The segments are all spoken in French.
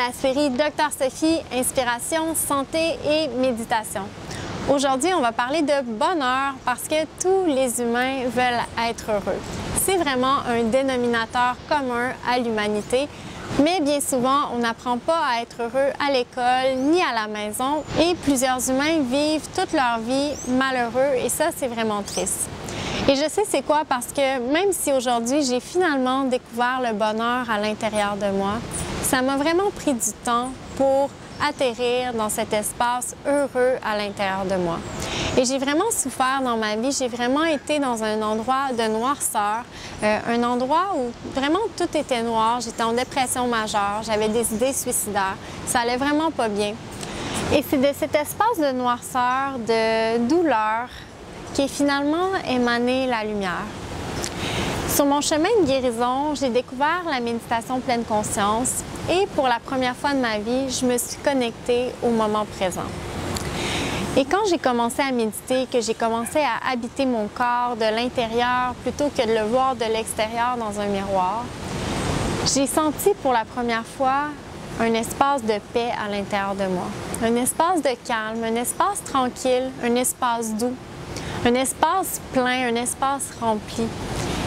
à la série Dr Sophie, Inspiration, Santé et Méditation. Aujourd'hui, on va parler de bonheur parce que tous les humains veulent être heureux. C'est vraiment un dénominateur commun à l'humanité, mais bien souvent, on n'apprend pas à être heureux à l'école ni à la maison et plusieurs humains vivent toute leur vie malheureux et ça, c'est vraiment triste. Et je sais c'est quoi parce que même si aujourd'hui, j'ai finalement découvert le bonheur à l'intérieur de moi, ça m'a vraiment pris du temps pour atterrir dans cet espace heureux à l'intérieur de moi. Et j'ai vraiment souffert dans ma vie, j'ai vraiment été dans un endroit de noirceur, un endroit où vraiment tout était noir, j'étais en dépression majeure, j'avais des idées suicidaires, ça allait vraiment pas bien. Et c'est de cet espace de noirceur, de douleur, qui est finalement émané la lumière. Sur mon chemin de guérison, j'ai découvert la méditation pleine conscience et pour la première fois de ma vie, je me suis connectée au moment présent. Et quand j'ai commencé à méditer, que j'ai commencé à habiter mon corps de l'intérieur plutôt que de le voir de l'extérieur dans un miroir, j'ai senti pour la première fois un espace de paix à l'intérieur de moi. Un espace de calme, un espace tranquille, un espace doux, un espace plein, un espace rempli.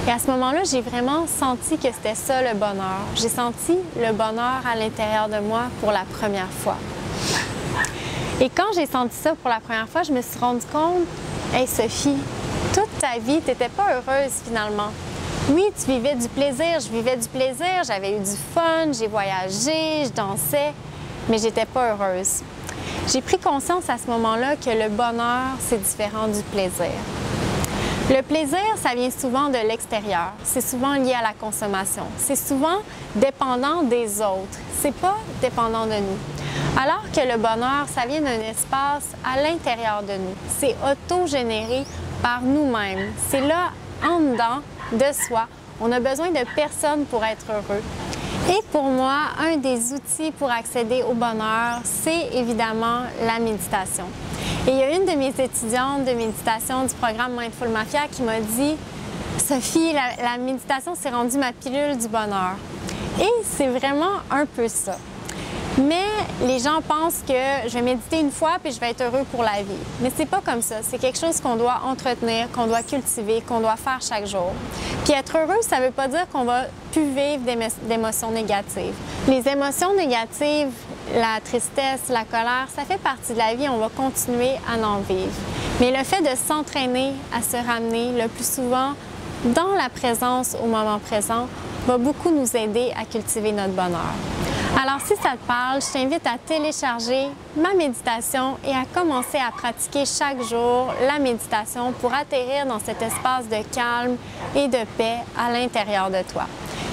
Et à ce moment-là, j'ai vraiment senti que c'était ça le bonheur. J'ai senti le bonheur à l'intérieur de moi pour la première fois. Et quand j'ai senti ça pour la première fois, je me suis rendu compte, « Hey Sophie, toute ta vie, tu n'étais pas heureuse finalement. Oui, tu vivais du plaisir, je vivais du plaisir, j'avais eu du fun, j'ai voyagé, je dansais, mais j'étais pas heureuse. » J'ai pris conscience à ce moment-là que le bonheur, c'est différent du plaisir. Le plaisir, ça vient souvent de l'extérieur. C'est souvent lié à la consommation. C'est souvent dépendant des autres. C'est pas dépendant de nous. Alors que le bonheur, ça vient d'un espace à l'intérieur de nous. C'est auto-généré par nous-mêmes. C'est là, en dedans de soi. On a besoin de personne pour être heureux. Et pour moi, un des outils pour accéder au bonheur, c'est évidemment la méditation. Et il y a une de mes étudiantes de méditation du programme Mindful Mafia qui m'a dit « Sophie, la méditation, c'est rendu ma pilule du bonheur. » Et c'est vraiment un peu ça. Mais les gens pensent que je vais méditer une fois puis je vais être heureux pour la vie. Mais c'est pas comme ça. C'est quelque chose qu'on doit entretenir, qu'on doit cultiver, qu'on doit faire chaque jour. Puis être heureux, ça veut pas dire qu'on va plus vivre d'émotions négatives. Les émotions négatives, la tristesse, la colère, ça fait partie de la vie, on va continuer à en vivre. Mais le fait de s'entraîner à se ramener le plus souvent dans la présence au moment présent va beaucoup nous aider à cultiver notre bonheur. Alors si ça te parle, je t'invite à télécharger ma méditation et à commencer à pratiquer chaque jour la méditation pour atterrir dans cet espace de calme et de paix à l'intérieur de toi.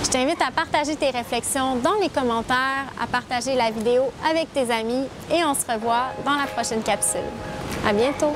Je t'invite à partager tes réflexions dans les commentaires, à partager la vidéo avec tes amis et on se revoit dans la prochaine capsule. À bientôt!